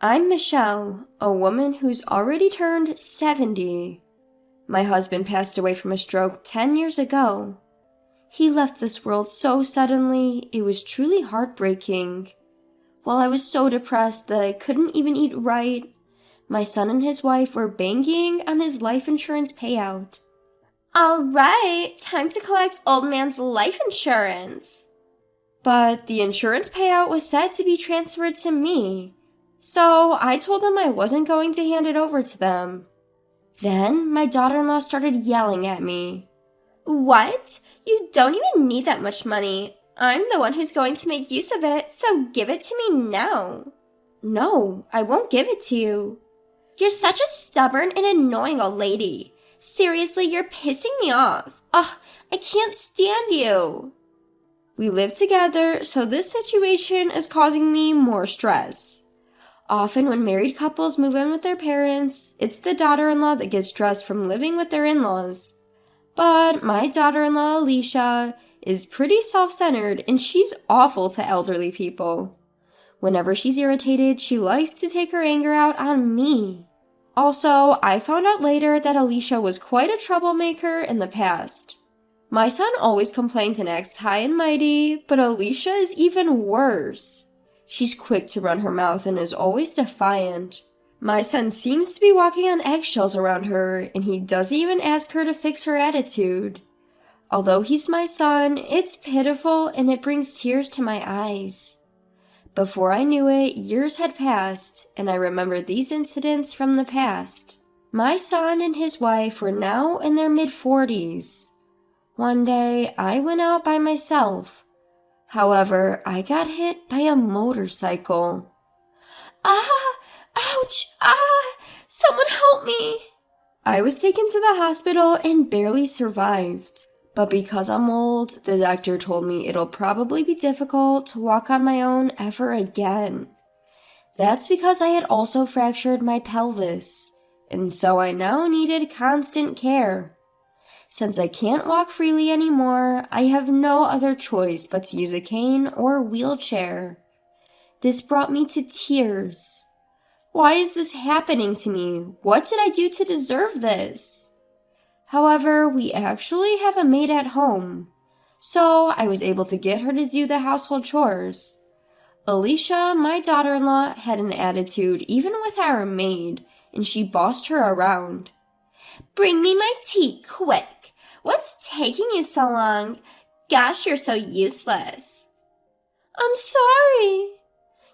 I'm Michelle, a woman who's already turned 70. My husband passed away from a stroke 10 years ago. He left this world so suddenly, it was truly heartbreaking. While I was so depressed that I couldn't even eat right, my son and his wife were banking on his life insurance payout. All right, time to collect old man's life insurance. But the insurance payout was said to be transferred to me, so I told them I wasn't going to hand it over to them. Then my daughter-in-law started yelling at me. What? You don't even need that much money. I'm the one who's going to make use of it, so give it to me now. No, I won't give it to you. You're such a stubborn and annoying old lady. Seriously, you're pissing me off. Ugh, I can't stand you. We live together, so this situation is causing me more stress. Often when married couples move in with their parents, it's the daughter-in-law that gets stressed from living with their in-laws. But my daughter-in-law, Alicia, is pretty self-centered and she's awful to elderly people. Whenever she's irritated, she likes to take her anger out on me. Also, I found out later that Alicia was quite a troublemaker in the past. My son always complains and acts high and mighty, but Alicia is even worse. She's quick to run her mouth and is always defiant. My son seems to be walking on eggshells around her, and he doesn't even ask her to fix her attitude. Although he's my son, it's pitiful and it brings tears to my eyes. Before I knew it, years had passed, and I remembered these incidents from the past. My son and his wife were now in their mid-40s. One day, I went out by myself. However, I got hit by a motorcycle. Ah! Ouch! Ah! Someone help me! I was taken to the hospital and barely survived. But because I'm old, the doctor told me it'll probably be difficult to walk on my own ever again. That's because I had also fractured my pelvis, and so I now needed constant care. Since I can't walk freely anymore, I have no other choice but to use a cane or wheelchair. This brought me to tears. Why is this happening to me? What did I do to deserve this? However, we actually have a maid at home, so I was able to get her to do the household chores. Alicia, my daughter-in-law, had an attitude even with our maid, and she bossed her around. Bring me my tea, quick! What's taking you so long? Gosh, you're so useless. I'm sorry.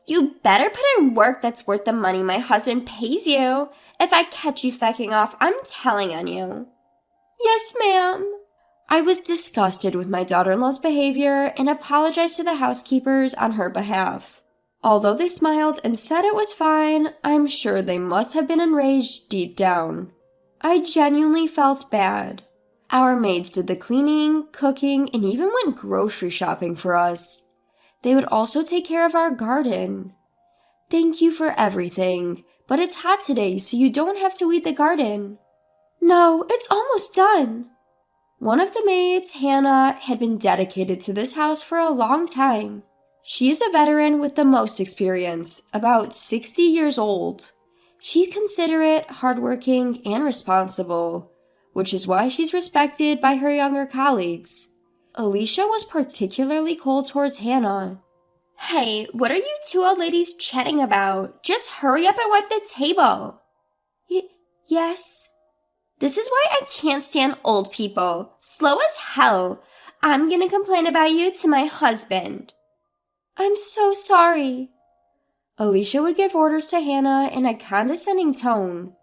You better put in work that's worth the money my husband pays you. If I catch you slacking off, I'm telling on you. Yes, ma'am. I was disgusted with my daughter-in-law's behavior and apologized to the housekeepers on her behalf. Although they smiled and said it was fine, I'm sure they must have been enraged deep down. I genuinely felt bad. Our maids did the cleaning, cooking, and even went grocery shopping for us. They would also take care of our garden. Thank you for everything, but it's hot today, so you don't have to weed the garden. No, it's almost done. One of the maids, Hannah, had been dedicated to this house for a long time. She is a veteran with the most experience, about 60 years old. She's considerate, hardworking, and responsible, which is why she's respected by her younger colleagues. Alicia was particularly cold towards Hannah. Hey, what are you two old ladies chatting about? Just hurry up and wipe the table. Yes. This is why I can't stand old people. Slow as hell. I'm gonna complain about you to my husband. I'm so sorry. Alicia would give orders to Hannah in a condescending tone.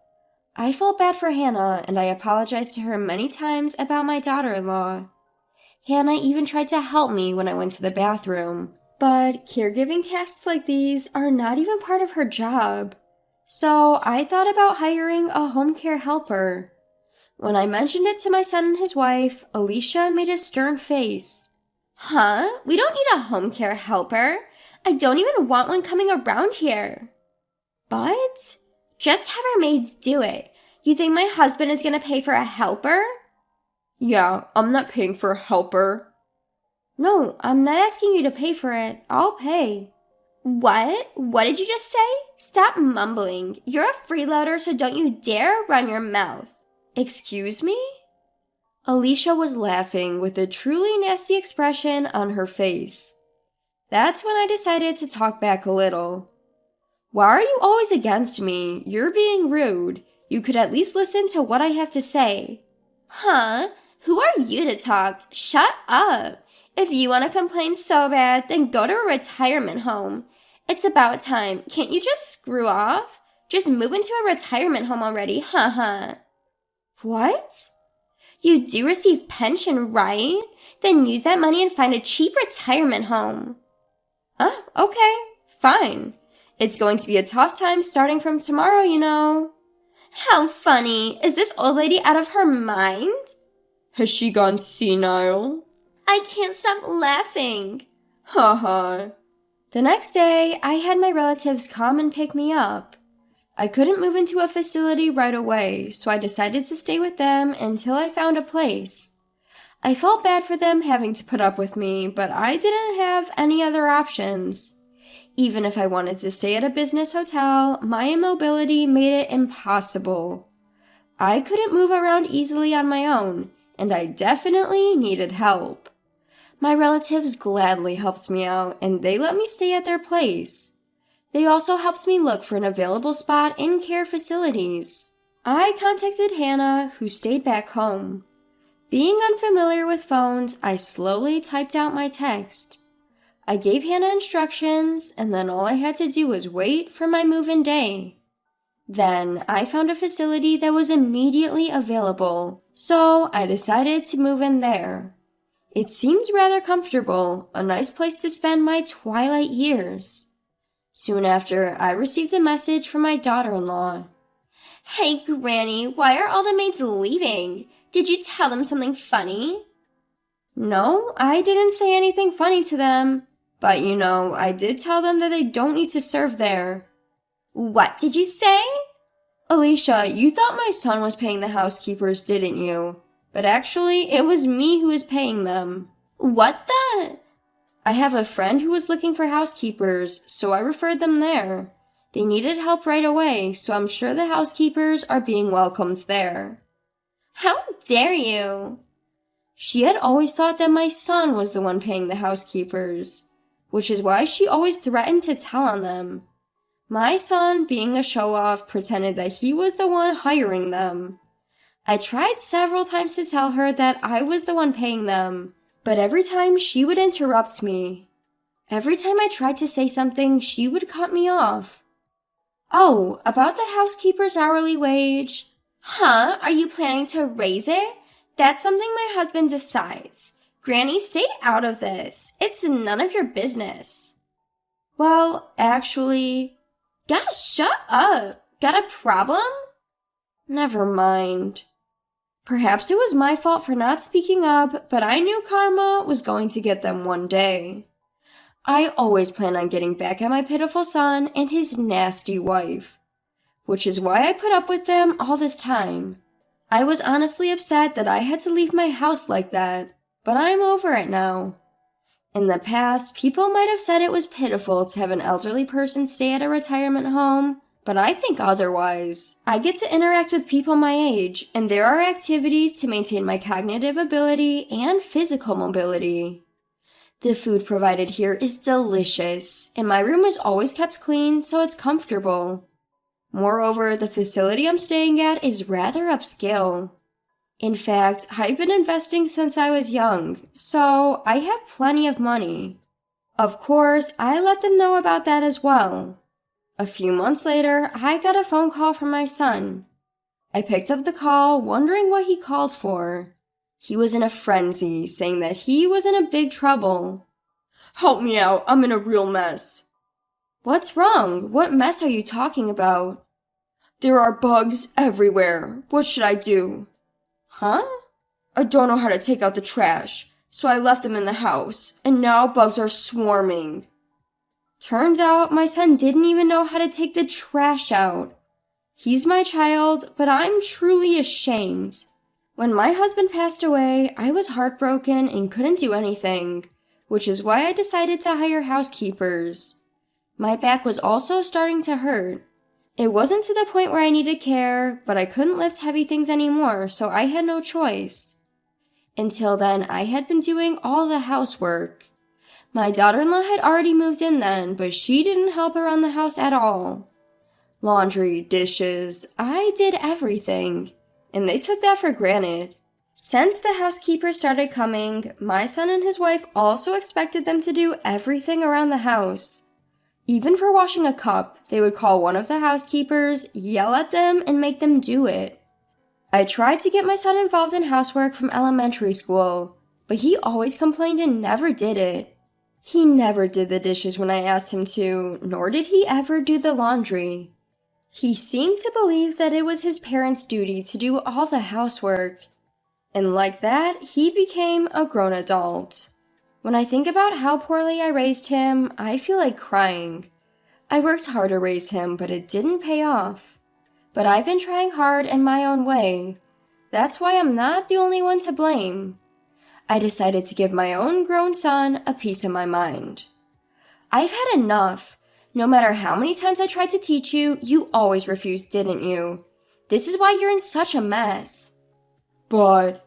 I felt bad for Hannah, and I apologized to her many times about my daughter-in-law. Hannah even tried to help me when I went to the bathroom, but caregiving tasks like these are not even part of her job. So I thought about hiring a home care helper. When I mentioned it to my son and his wife, Alicia made a stern face. Huh? We don't need a home care helper. I don't even want one coming around here. But just have our maids do it. You think my husband is gonna pay for a helper? Yeah, I'm not paying for a helper. No, I'm not asking you to pay for it. I'll pay. What? What did you just say? Stop mumbling. You're a freeloader, so don't you dare run your mouth. Excuse me? Alicia was laughing with a truly nasty expression on her face. That's when I decided to talk back a little. Why are you always against me? You're being rude. You could at least listen to what I have to say. Huh? Who are you to talk? Shut up. If you want to complain so bad, then go to a retirement home. It's about time. Can't you just screw off? Just move into a retirement home already, haha. What? You do receive pension, right? Then use that money and find a cheap retirement home. Okay, fine. It's going to be a tough time starting from tomorrow, you know. How funny. Is this old lady out of her mind? Has she gone senile? I can't stop laughing. Haha. The next day, I had my relatives come and pick me up. I couldn't move into a facility right away, so I decided to stay with them until I found a place. I felt bad for them having to put up with me, but I didn't have any other options. Even if I wanted to stay at a business hotel, my immobility made it impossible. I couldn't move around easily on my own, and I definitely needed help. My relatives gladly helped me out, and they let me stay at their place. They also helped me look for an available spot in care facilities. I contacted Hannah, who stayed back home. Being unfamiliar with phones, I slowly typed out my text. I gave Hannah instructions, and then all I had to do was wait for my move-in day. Then I found a facility that was immediately available, so I decided to move in there. It seemed rather comfortable, a nice place to spend my twilight years. Soon after, I received a message from my daughter-in-law. Hey, Granny, why are all the maids leaving? Did you tell them something funny? No, I didn't say anything funny to them. But I did tell them that they don't need to serve there. What did you say? Alicia, you thought my son was paying the housekeepers, didn't you? But actually, it was me who was paying them. What the? I have a friend who was looking for housekeepers, so I referred them there. They needed help right away, so I'm sure the housekeepers are being welcomed there. How dare you? She had always thought that my son was the one paying the housekeepers, which is why she always threatened to tell on them. My son, being a show-off, pretended that he was the one hiring them. I tried several times to tell her that I was the one paying them, but every time she would interrupt me. Every time I tried to say something, she would cut me off. Oh, about the housekeeper's hourly wage. Huh? Are you planning to raise it? That's something my husband decides. Granny, stay out of this. It's none of your business. Well, actually... Gosh, shut up. Got a problem? Never mind. Perhaps it was my fault for not speaking up, but I knew karma was going to get them one day. I always plan on getting back at my pitiful son and his nasty wife, which is why I put up with them all this time. I was honestly upset that I had to leave my house like that, but I'm over it now. In the past, people might have said it was pitiful to have an elderly person stay at a retirement home, but I think otherwise. I get to interact with people my age, and there are activities to maintain my cognitive ability and physical mobility. The food provided here is delicious, and my room is always kept clean, so it's comfortable. Moreover, the facility I'm staying at is rather upscale. In fact, I've been investing since I was young, so I have plenty of money. Of course, I let them know about that as well. A few months later, I got a phone call from my son. I picked up the call, wondering what he called for. He was in a frenzy, saying that he was in a big trouble. Help me out, I'm in a real mess. What's wrong? What mess are you talking about? There are bugs everywhere. What should I do? Huh? I don't know how to take out the trash, so I left them in the house, and now bugs are swarming. Turns out my son didn't even know how to take the trash out. He's my child, but I'm truly ashamed. When my husband passed away, I was heartbroken and couldn't do anything, which is why I decided to hire housekeepers. My back was also starting to hurt. It wasn't to the point where I needed care, but I couldn't lift heavy things anymore, so I had no choice. Until then, I had been doing all the housework. My daughter-in-law had already moved in then, but she didn't help around the house at all. Laundry, dishes, I did everything, and they took that for granted. Since the housekeeper started coming, my son and his wife also expected them to do everything around the house. Even for washing a cup, they would call one of the housekeepers, yell at them, and make them do it. I tried to get my son involved in housework from elementary school, but he always complained and never did it. He never did the dishes when I asked him to, nor did he ever do the laundry. He seemed to believe that it was his parents' duty to do all the housework. And like that, he became a grown adult. When I think about how poorly I raised him, I feel like crying. I worked hard to raise him, but it didn't pay off. But I've been trying hard in my own way. That's why I'm not the only one to blame. I decided to give my own grown son a piece of my mind. I've had enough. No matter how many times I tried to teach you, you always refused, didn't you? This is why you're in such a mess. But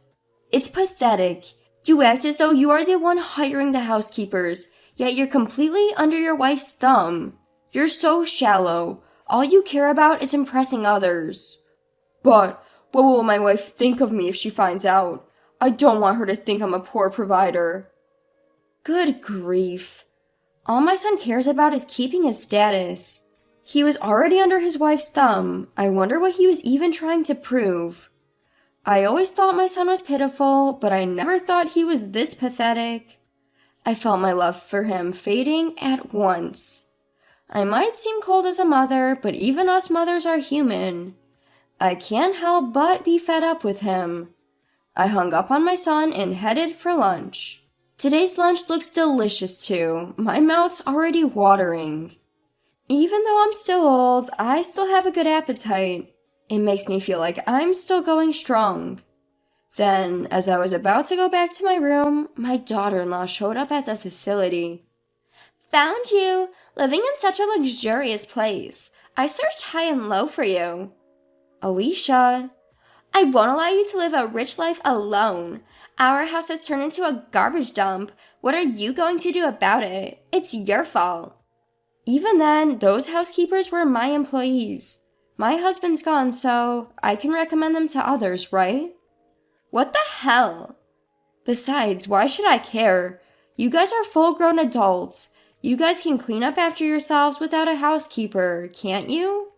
it's pathetic. You act as though you are the one hiring the housekeepers, yet you're completely under your wife's thumb. You're so shallow. All you care about is impressing others. But what will my wife think of me if she finds out? I don't want her to think I'm a poor provider. Good grief. All my son cares about is keeping his status. He was already under his wife's thumb. I wonder what he was even trying to prove. I always thought my son was pitiful, but I never thought he was this pathetic. I felt my love for him fading at once. I might seem cold as a mother, but even us mothers are human. I can't help but be fed up with him. I hung up on my son and headed for lunch. Today's lunch looks delicious too. My mouth's already watering. Even though I'm still old, I still have a good appetite. It makes me feel like I'm still going strong. Then, as I was about to go back to my room, my daughter-in-law showed up at the facility. Found you, living in such a luxurious place. I searched high and low for you. Alicia, I won't allow you to live a rich life alone. Our house has turned into a garbage dump. What are you going to do about it? It's your fault. Even then, those housekeepers were my employees. My husband's gone, so I can recommend them to others, right? What the hell? Besides, why should I care? You guys are full-grown adults. You guys can clean up after yourselves without a housekeeper, can't you?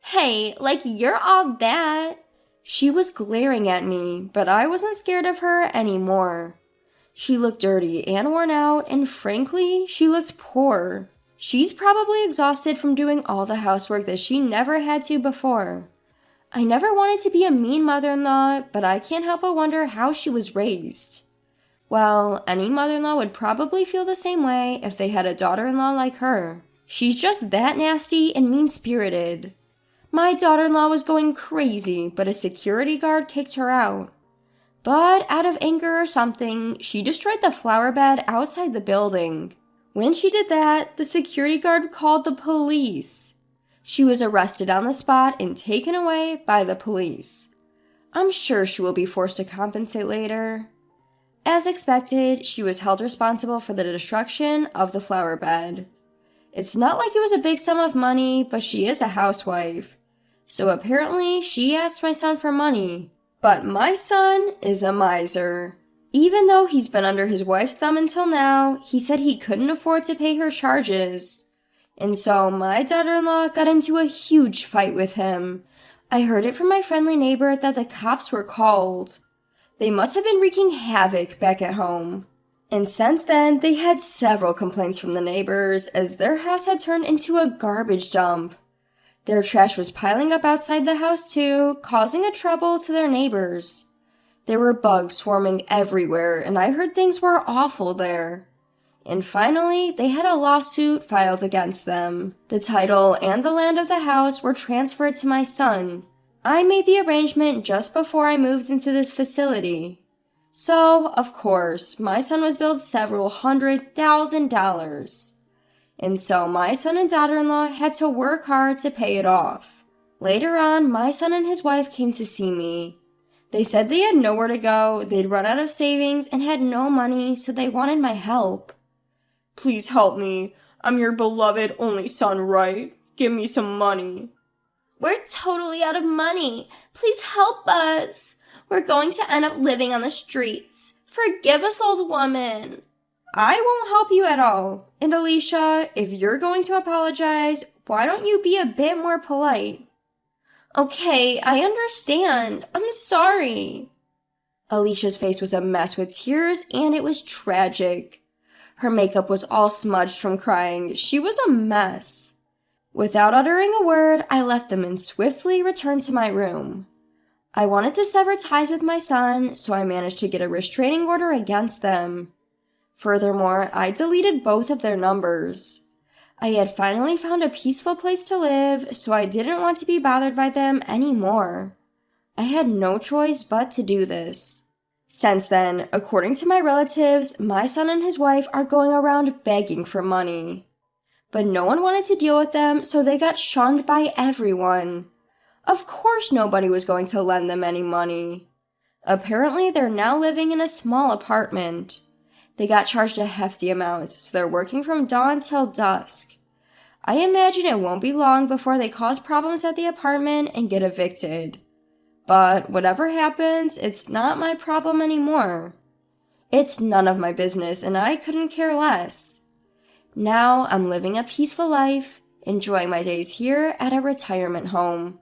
Hey, like you're all that. She was glaring at me, but I wasn't scared of her anymore. She looked dirty and worn out, and frankly, she looked poor. She's probably exhausted from doing all the housework that she never had to before. I never wanted to be a mean mother-in-law, but I can't help but wonder how she was raised. Well, any mother-in-law would probably feel the same way if they had a daughter-in-law like her. She's just that nasty and mean-spirited. My daughter-in-law was going crazy, but a security guard kicked her out. But out of anger or something, she destroyed the flower bed outside the building. When she did that, the security guard called the police. She was arrested on the spot and taken away by the police. I'm sure she will be forced to compensate later. As expected, she was held responsible for the destruction of the flower bed. It's not like it was a big sum of money, but she is a housewife. So apparently, she asked my son for money. But my son is a miser. Even though he's been under his wife's thumb until now, he said he couldn't afford to pay her charges. And so my daughter-in-law got into a huge fight with him. I heard it from my friendly neighbor that the cops were called. They must have been wreaking havoc back at home. And since then, they had several complaints from the neighbors as their house had turned into a garbage dump. Their trash was piling up outside the house too, causing a trouble to their neighbors. There were bugs swarming everywhere, and I heard things were awful there. And finally, they had a lawsuit filed against them. The title and the land of the house were transferred to my son. I made the arrangement just before I moved into this facility. So, of course, my son was billed several $100,000. And so my son and daughter-in-law had to work hard to pay it off. Later on, my son and his wife came to see me. They said they had nowhere to go, they'd run out of savings, and had no money, so they wanted my help. Please help me. I'm your beloved only son, right? Give me some money. We're totally out of money. Please help us. We're going to end up living on the streets. Forgive us, old woman. I won't help you at all. And Alicia, if you're going to apologize, why don't you be a bit more polite? Okay, I understand. I'm sorry. Alicia's face was a mess with tears, and it was tragic. Her makeup was all smudged from crying. She was a mess. Without uttering a word, I left them and swiftly returned to my room. I wanted to sever ties with my son, so I managed to get a restraining order against them. Furthermore, I deleted both of their numbers. I had finally found a peaceful place to live, so I didn't want to be bothered by them anymore. I had no choice but to do this. Since then, according to my relatives, my son and his wife are going around begging for money. But no one wanted to deal with them, so they got shunned by everyone. Of course nobody was going to lend them any money. Apparently, they're now living in a small apartment. They got charged a hefty amount, so they're working from dawn till dusk. I imagine it won't be long before they cause problems at the apartment and get evicted. But whatever happens, it's not my problem anymore. It's none of my business, and I couldn't care less. Now I'm living a peaceful life, enjoying my days here at a retirement home.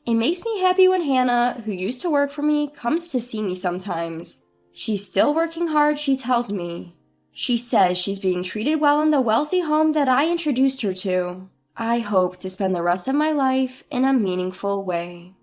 It makes me happy when Hannah, who used to work for me, comes to see me sometimes. She's still working hard, she tells me. She says she's being treated well in the wealthy home that I introduced her to. I hope to spend the rest of my life in a meaningful way.